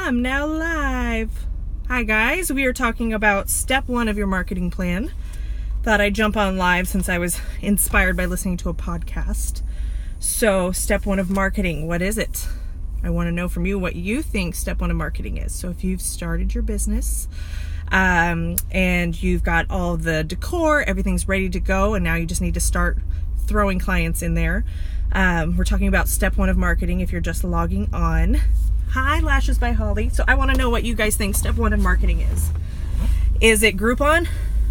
I'm now live. Hi guys, we are talking about step one of your marketing plan. Thought I'd jump on live since I was inspired by listening to a podcast. So step one of marketing, what is it? I want to know from you what you think step one of marketing is. So if you've started your business and you've got all the decor, everything's ready to go, and now you just need to start throwing clients in there. We're talking about step one of marketing if you're just logging on. Hi, Lashes by Holly. So I want to know what you guys think step one of marketing is. Is it Groupon?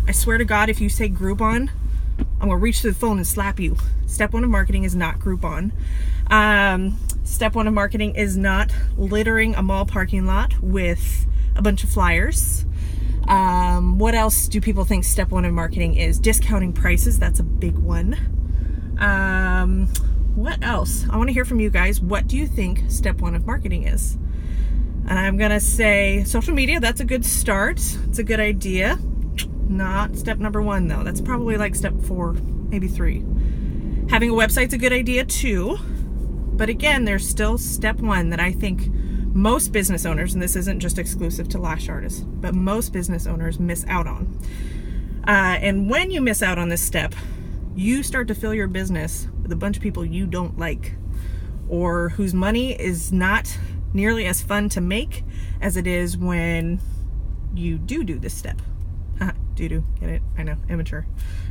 I swear to God, if you say Groupon, I'm going to reach through the phone and slap you. Step one of marketing is not Groupon. Step one of marketing is not littering a mall parking lot with a bunch of flyers. What else do people think step one of marketing is? Discounting prices, that's a big one. What else? I want to hear from you guys. What do you think step one of marketing is? And I'm going to say social media, that's a good start. It's a good idea. Not step number one though. That's probably like step 4, maybe 3. Having a website's a good idea too. But again, there's still step 1 that I think most business owners, and this isn't just exclusive to lash artists, but most business owners miss out on. And when you miss out on this step, you start to fill your business with a bunch of people you don't like, or whose money is not nearly as fun to make as it is when you do this step. Doo-doo, get it? I know, immature.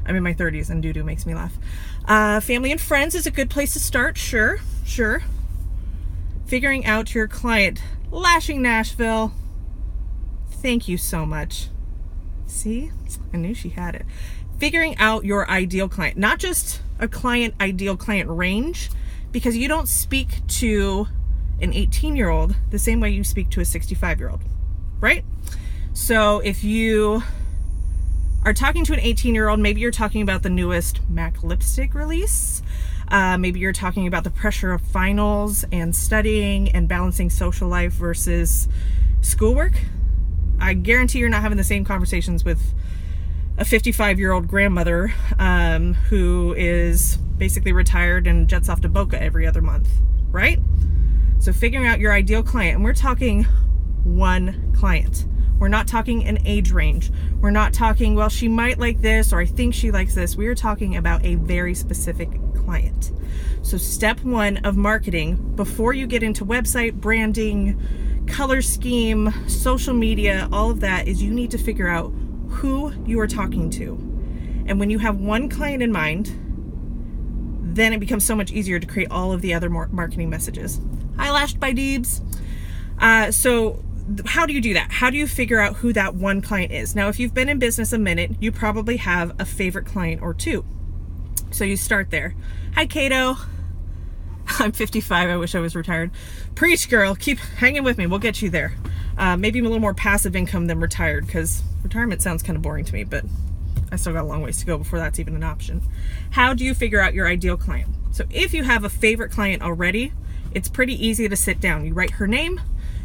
I'm in my 30s and doo-doo makes me laugh. Family and friends is a good place to start, sure. Figuring out your client. Lashing Nashville, thank you so much. See, I knew she had it. Figuring out your ideal client, not just a ideal client range, because you don't speak to an 18-year-old the same way you speak to a 65-year-old, right? So if you are talking to an 18-year-old, maybe you're talking about the newest MAC lipstick release. Maybe you're talking about the pressure of finals and studying and balancing social life versus schoolwork. I guarantee you're not having the same conversations with a 55-year-old grandmother who is basically retired and jets off to Boca every other month, right? So figuring out your ideal client, and we're talking one client. We're not talking an age range. We're not talking, well, she might like this, or I think she likes this. We are talking about a very specific client. So step 1 of marketing, before you get into website, branding, color scheme, social media, all of that, is you need to figure out who you are talking to. And when you have one client in mind, then it becomes so much easier to create all of the other marketing messages. Hi, Lashed by Deebs. So how do you do that? How do you figure out who that one client is? Now, if you've been in business a minute, you probably have a favorite client or two. So you start there. Hi, Kato. I'm 55. I wish I was retired. Preach, girl. Keep hanging with me. We'll get you there. Maybe a little more passive income than retired, because retirement sounds kind of boring to me, but I still got a long ways to go before that's even an option. How do you figure out your ideal client? So if you have a favorite client already, it's pretty easy to sit down. You write her name,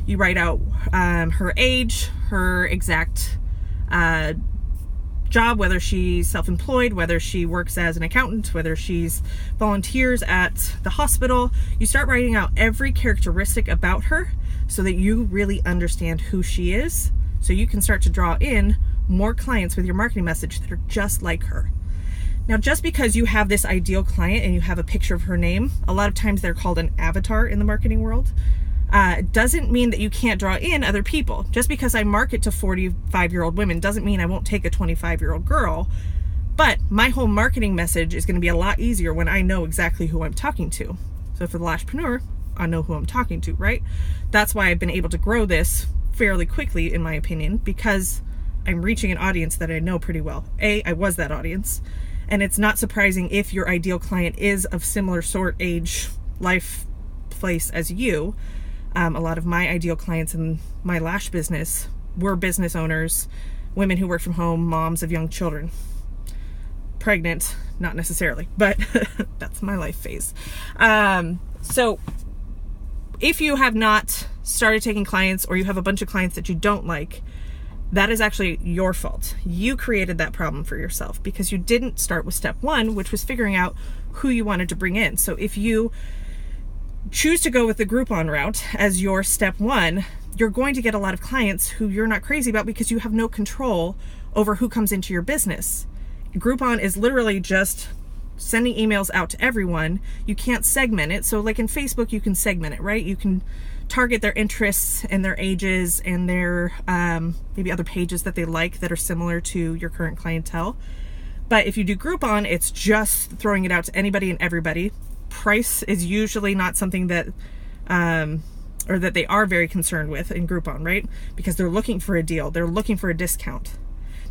you write out her age, her exact job, whether she's self-employed, whether she works as an accountant, whether she's volunteers at the hospital. You start writing out every characteristic about her so that you really understand who she is, so you can start to draw in more clients with your marketing message that are just like her. Now, just because you have this ideal client and you have a picture of her name, a lot of times they're called an avatar in the marketing world, doesn't mean that you can't draw in other people. Just because I market to 45-year-old women doesn't mean I won't take a 25-year-old girl, but my whole marketing message is going to be a lot easier when I know exactly who I'm talking to. So for the Lashpreneur, I know who I'm talking to, right? That's why I've been able to grow this fairly quickly, in my opinion, because I'm reaching an audience that I know pretty well. I was that audience, and it's not surprising if your ideal client is of similar sort, age, life, place as you. A lot of my ideal clients in my lash business were business owners, women who work from home, moms of young children. Pregnant, not necessarily, but that's my life phase. So if you have not started taking clients, or you have a bunch of clients that you don't like, that is actually your fault. You created that problem for yourself because you didn't start with step 1, which was figuring out who you wanted to bring in. So if you choose to go with the Groupon route as your step 1, you're going to get a lot of clients who you're not crazy about because you have no control over who comes into your business. Groupon is literally just sending emails out to everyone. You can't segment it. So like in Facebook, you can segment it, right? You can target their interests and their ages and their maybe other pages that they like that are similar to your current clientele. But if you do Groupon, it's just throwing it out to anybody and everybody. Price is usually not something that or that they are very concerned with in Groupon, right? Because they're looking for a deal. They're looking for a discount.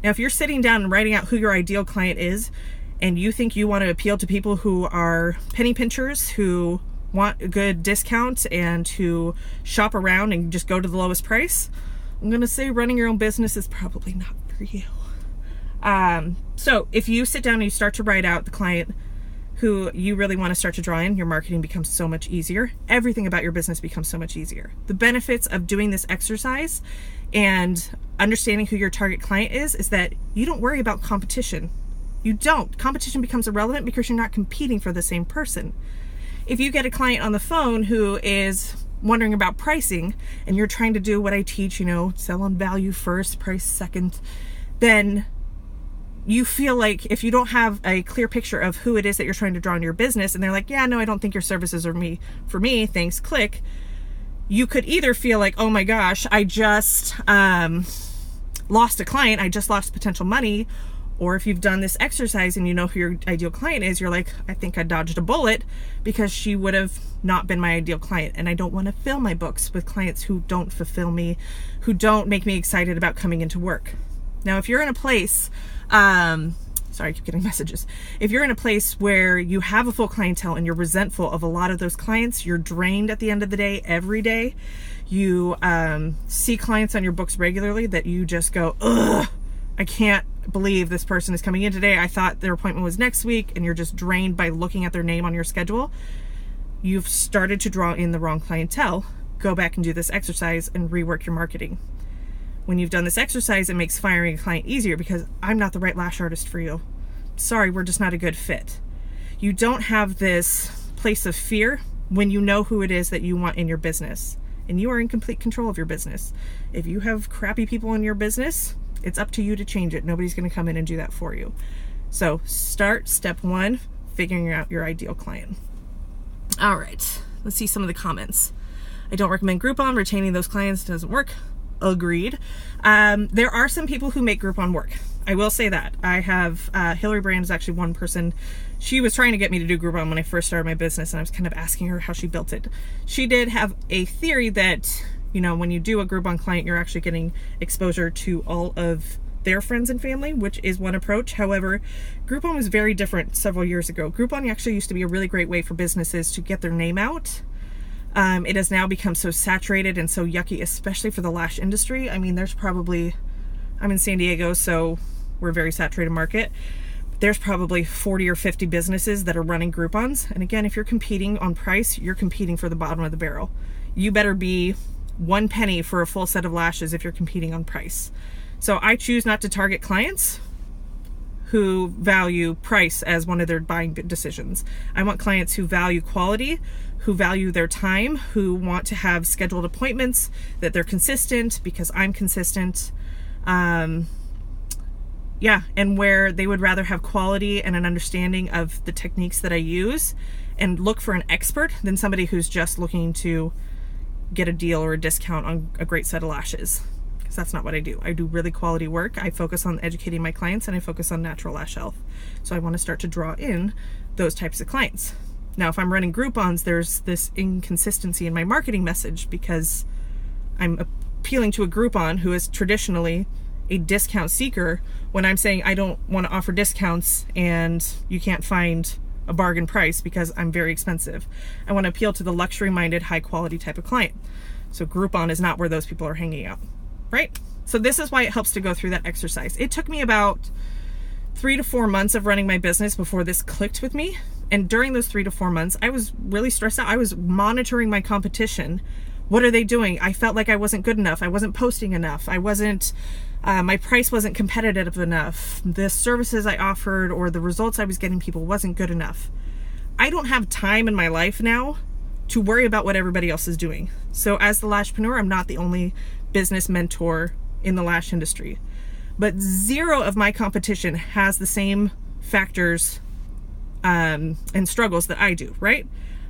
Now, if you're sitting down and writing out who your ideal client is, and you think you want to appeal to people who are penny pinchers, who want a good discount and who shop around and just go to the lowest price, I'm going to say running your own business is probably not for you. So if you sit down and you start to write out the client who you really want to start to draw in, your marketing becomes so much easier. Everything about your business becomes so much easier. The benefits of doing this exercise and understanding who your target client is that you don't worry about competition. You don't. Competition becomes irrelevant because you're not competing for the same person. If you get a client on the phone who is wondering about pricing and you're trying to do what I teach, sell on value first, price second, then you feel like if you don't have a clear picture of who it is that you're trying to draw in your business and they're like, yeah, no, I don't think your services are for me, thanks, click. You could either feel like, oh my gosh, I just lost a client, I just lost potential money. Or if you've done this exercise and you know who your ideal client is, you're like, I think I dodged a bullet because she would have not been my ideal client. And I don't want to fill my books with clients who don't fulfill me, who don't make me excited about coming into work. Now, if you're in a place, sorry, I keep getting messages. If you're in a place where you have a full clientele and you're resentful of a lot of those clients, you're drained at the end of the day, every day, you see clients on your books regularly that you just go, ugh, I can't believe this person is coming in today. I thought their appointment was next week, and you're just drained by looking at their name on your schedule. You've started to draw in the wrong clientele. Go back and do this exercise and rework your marketing. When you've done this exercise, it makes firing a client easier because I'm not the right lash artist for you. Sorry, we're just not a good fit. You don't have this place of fear when you know who it is that you want in your business, and you are in complete control of your business. If you have crappy people in your business, it's up to you to change it. Nobody's going to come in and do that for you. So start step 1, figuring out your ideal client. All right, let's see some of the comments. I don't recommend Groupon. Retaining those clients doesn't work. Agreed. There are some people who make Groupon work. I will say that. I have, Hillary Brand is actually one person. She was trying to get me to do Groupon when I first started my business, and I was kind of asking her how she built it. She did have a theory that, when you do a Groupon client, you're actually getting exposure to all of their friends and family, which is one approach. However, Groupon was very different several years ago. Groupon actually used to be a really great way for businesses to get their name out. It has now become so saturated and so yucky, especially for the lash industry. I mean, I'm in San Diego, so we're a very saturated market. There's probably 40 or 50 businesses that are running Groupons. And again, if you're competing on price, you're competing for the bottom of the barrel. You better be 1 penny for a full set of lashes if you're competing on price. So I choose not to target clients who value price as one of their buying decisions. I want clients who value quality, who value their time, who want to have scheduled appointments, that they're consistent because I'm consistent. And where they would rather have quality and an understanding of the techniques that I use and look for an expert than somebody who's just looking to get a deal or a discount on a great set of lashes. Because that's not what I do. I do really quality work. I focus on educating my clients, and I focus on natural lash health. So I want to start to draw in those types of clients. Now, if I'm running Groupons, there's this inconsistency in my marketing message because I'm appealing to a Groupon who is traditionally a discount seeker when I'm saying I don't want to offer discounts and you can't find a bargain price because I'm very expensive. I want to appeal to the luxury-minded, high-quality type of client. So Groupon is not where those people are hanging out, right? So this is why it helps to go through that exercise. It took me about 3 to 4 months of running my business before this clicked with me. And during those 3 to 4 months, I was really stressed out. I was monitoring my competition. What are they doing? I felt like I wasn't good enough. I wasn't posting enough. My price wasn't competitive enough. The services I offered or the results I was getting people wasn't good enough. I don't have time in my life now to worry about what everybody else is doing. So as the Lashpreneur, I'm not the only business mentor in the lash industry, but zero of my competition has the same factors and struggles that I do, right?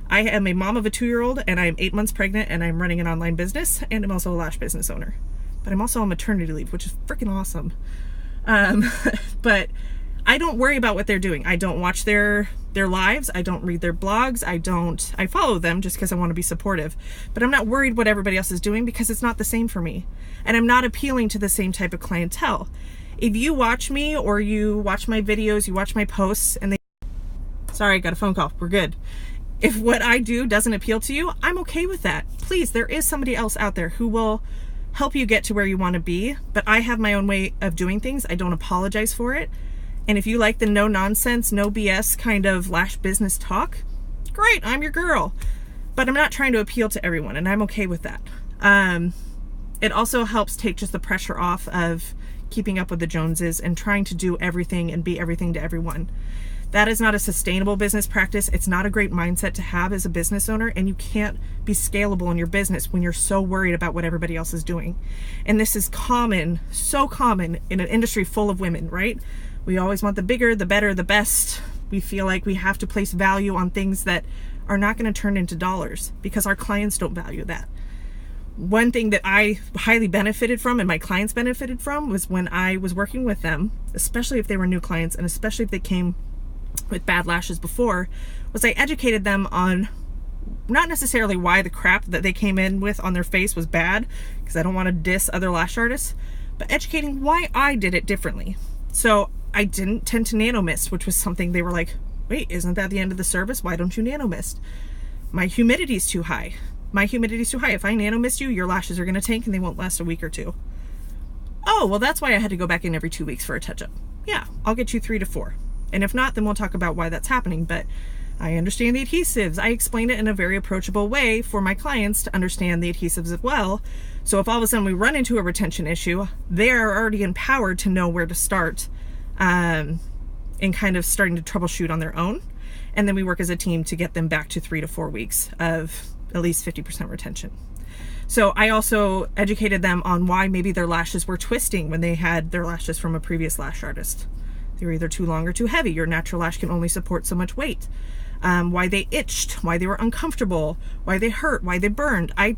I am a mom of a 2-year-old and I'm 8 months pregnant and I'm running an online business and I'm also a lash business owner, but I'm also on maternity leave, which is freaking awesome. But I don't worry about what they're doing. I don't watch their lives. I don't read their blogs. I follow them just because I want to be supportive, but I'm not worried what everybody else is doing because it's not the same for me. And I'm not appealing to the same type of clientele. If you watch me or you watch my videos, you watch my posts and sorry, I got a phone call. We're good. If what I do doesn't appeal to you, I'm okay with that. Please, there is somebody else out there who will help you get to where you want to be, but I have my own way of doing things. I don't apologize for it. And if you like the no nonsense, no BS kind of lash business talk, great, I'm your girl. But I'm not trying to appeal to everyone, and I'm okay with that. It also helps take just the pressure off of keeping up with the Joneses and trying to do everything and be everything to everyone. That is not a sustainable business practice. It's not a great mindset to have as a business owner, and you can't be scalable in your business when you're so worried about what everybody else is doing. And this is common, so common in an industry full of women, right? We always want the bigger, the better, the best. We feel like we have to place value on things that are not going to turn into dollars because our clients don't value that. One thing that I highly benefited from and my clients benefited from was when I was working with them, especially if they were new clients and especially if they came with bad lashes before, was I educated them on not necessarily why the crap that they came in with on their face was bad, because I don't want to diss other lash artists, but educating why I did it differently. So I didn't tend to nano mist, which was something they were like, wait, isn't that the end of the service? Why don't you nano mist? My humidity's too high. My humidity's too high. If I nano mist you, your lashes are going to tank and they won't last a week or two. Oh, well, that's why I had to go back in every 2 weeks for a touch-up. Yeah, I'll get you 3 to 4. And if not, then we'll talk about why that's happening. But I understand the adhesives. I explain it in a very approachable way for my clients to understand the adhesives as well. So if all of a sudden we run into a retention issue, they're already empowered to know where to start and kind of starting to troubleshoot on their own. And then we work as a team to get them back to 3 to 4 weeks of at least 50% retention. So I also educated them on why maybe their lashes were twisting when they had their lashes from a previous lash artist. They were either too long or too heavy. Your natural lash can only support so much weight. Why they itched, why they were uncomfortable, why they hurt, why they burned. I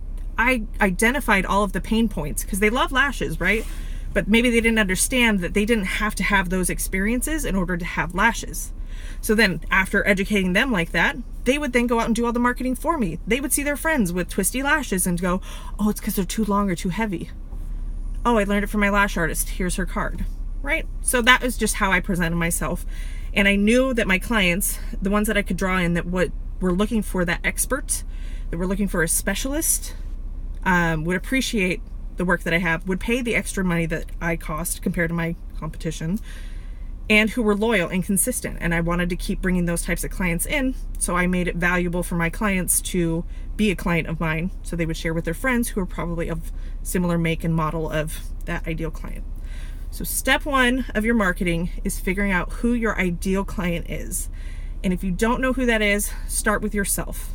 identified all of the pain points because they love lashes, right? But maybe they didn't understand that they didn't have to have those experiences in order to have lashes. So then after educating them like that, they would then go out and do all the marketing for me. They would see their friends with twisty lashes and go, oh, it's because they're too long or too heavy. Oh, I learned it from my lash artist. Here's her card. Right? So that was just how I presented myself. And I knew that my clients, the ones that I could draw in that were looking for that expert, that were looking for a specialist, would appreciate the work that I have, would pay the extra money that I cost compared to my competition, and who were loyal and consistent. And I wanted to keep bringing those types of clients in. So I made it valuable for my clients to be a client of mine. So they would share with their friends who are probably of similar make and model of that ideal client. So step 1 of your marketing is figuring out who your ideal client is. And if you don't know who that is, start with yourself.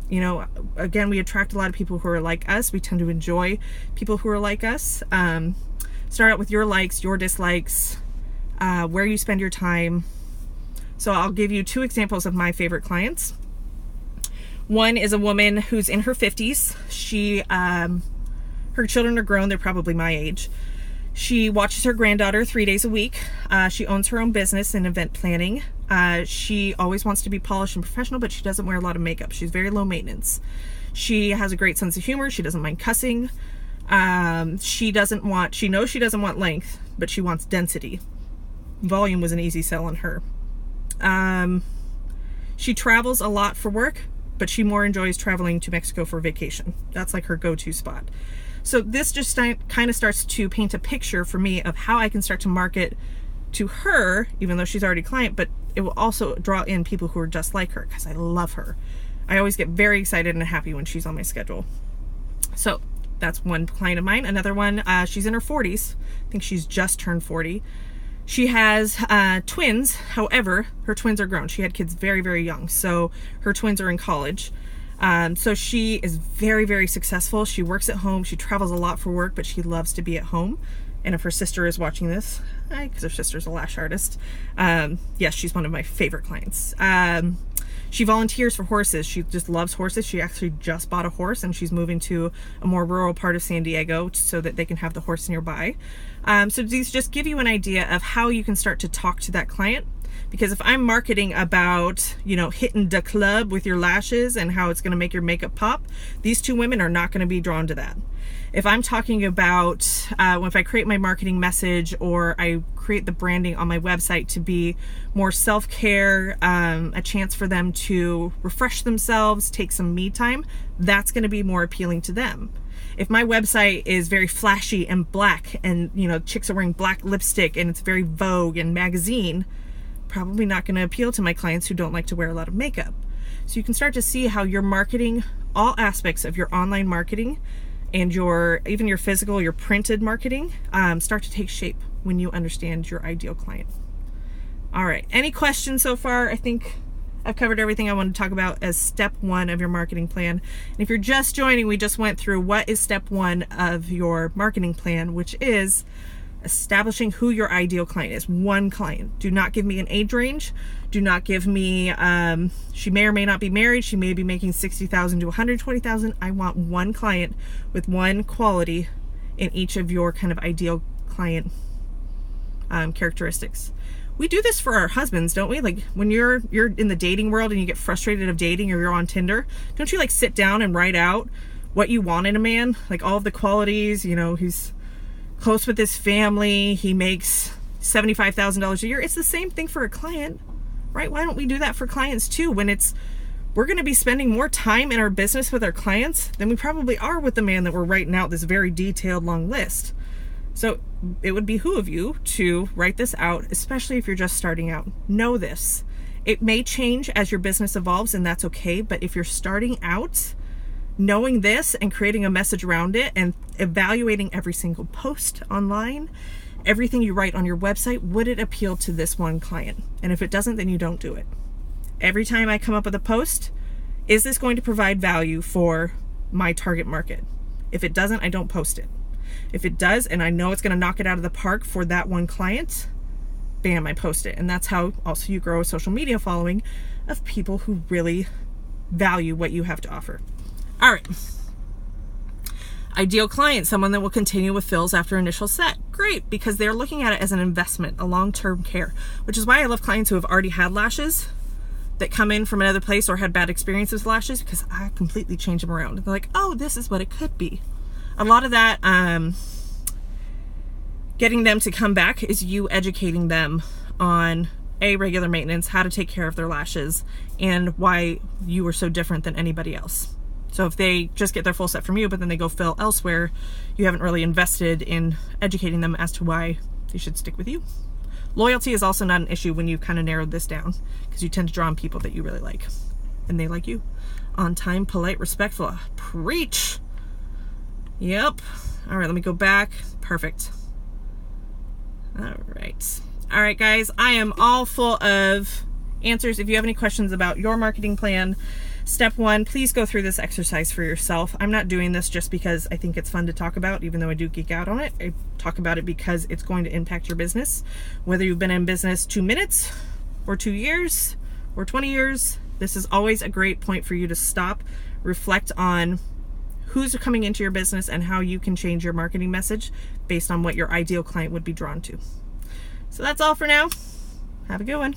You know, again, we attract a lot of people who are like us. We tend to enjoy people who are like us. Start out with your likes, your dislikes, where you spend your time. So I'll give you 2 examples of my favorite clients. One is a woman who's in her 50s. Her children are grown. They're probably my age. She watches her granddaughter 3 days a week. She owns her own business in event planning. She always wants to be polished and professional, but she doesn't wear a lot of makeup. She's very low maintenance. She has a great sense of humor. She doesn't mind cussing. She knows she doesn't want length, but she wants density. Volume was an easy sell on her. She travels a lot for work, but she more enjoys traveling to Mexico for vacation. That's like her go-to spot. So this just kind of starts to paint a picture for me of how I can start to market to her, even though she's already a client, but it will also draw in people who are just like her because I love her. I always get very excited and happy when she's on my schedule. So that's one client of mine. Another one, she's in her 40s. I think she's just turned 40. She has twins. However, her twins are grown. She had kids very, very young. So her twins are in college. So she is very, very successful. She works at home. She travels a lot for work, but she loves to be at home. And if her sister is watching this, because her sister's a lash artist, yes, she's one of my favorite clients. She volunteers for horses. She just loves horses. She actually just bought a horse, and she's moving to a more rural part of San Diego so that they can have the horse nearby. So these just give you an idea of how you can start to talk to that client. Because if I'm marketing about, you know, hitting the club with your lashes and how it's going to make your makeup pop, these two women are not going to be drawn to that. If I'm talking about if I create my marketing message or I create the branding on my website to be more self-care, a chance for them to refresh themselves, take some me time, that's going to be more appealing to them. If my website is very flashy and black and, you know, chicks are wearing black lipstick and it's very Vogue and magazine, probably not going to appeal to my clients who don't like to wear a lot of makeup. So you can start to see how your marketing, all aspects of your online marketing and even your physical, your printed marketing, start to take shape when you understand your ideal client. All right, any questions so far? I think I've covered everything I want to talk about as step 1 of your marketing plan. And if you're just joining, we just went through what is step 1 of your marketing plan, which is establishing who your ideal client is. One client. Do not give me an age range. Do not give me, she may or may not be married. She may be making $60,000 to $120,000. I want one client with one quality in each of your kind of ideal client characteristics. We do this for our husbands, don't we? Like when you're in the dating world and you get frustrated of dating or you're on Tinder, don't you like sit down and write out what you want in a man? Like all of the qualities, you know, he's close with his family, he makes $75,000 a year. It's the same thing for a client, right? Why don't we do that for clients too? When we're going to be spending more time in our business with our clients than we probably are with the man that we're writing out this very detailed long list. So it would behoove you to write this out, especially if you're just starting out. Know this. It may change as your business evolves, and that's okay. But if you're starting out, knowing this and creating a message around it and evaluating every single post online, everything you write on your website, would it appeal to this one client? And if it doesn't, then you don't do it. Every time I come up with a post, is this going to provide value for my target market? If it doesn't, I don't post it. If it does, and I know it's going to knock it out of the park for that one client, bam, I post it. And that's how also you grow a social media following of people who really value what you have to offer. All right. Ideal client, someone that will continue with fills after initial set. Great, because they're looking at it as an investment, a long-term care, which is why I love clients who have already had lashes that come in from another place or had bad experiences with lashes, because I completely change them around. They're like, oh, this is what it could be. A lot of that, getting them to come back is you educating them on regular maintenance, how to take care of their lashes, and why you are so different than anybody else. So if they just get their full set from you, but then they go fill elsewhere, you haven't really invested in educating them as to why they should stick with you. Loyalty is also not an issue when you've kind of narrowed this down, because you tend to draw on people that you really like, and they like you. On time, polite, respectful. Preach! Yep. All right, let me go back. Perfect. All right. All right, guys, I am all full of answers. If you have any questions about your marketing plan, step 1, please go through this exercise for yourself. I'm not doing this just because I think it's fun to talk about, even though I do geek out on it. I talk about it because it's going to impact your business. Whether you've been in business 2 minutes or 2 years or 20 years, this is always a great point for you to stop, reflect on who's coming into your business and how you can change your marketing message based on what your ideal client would be drawn to. So that's all for now. Have a good one.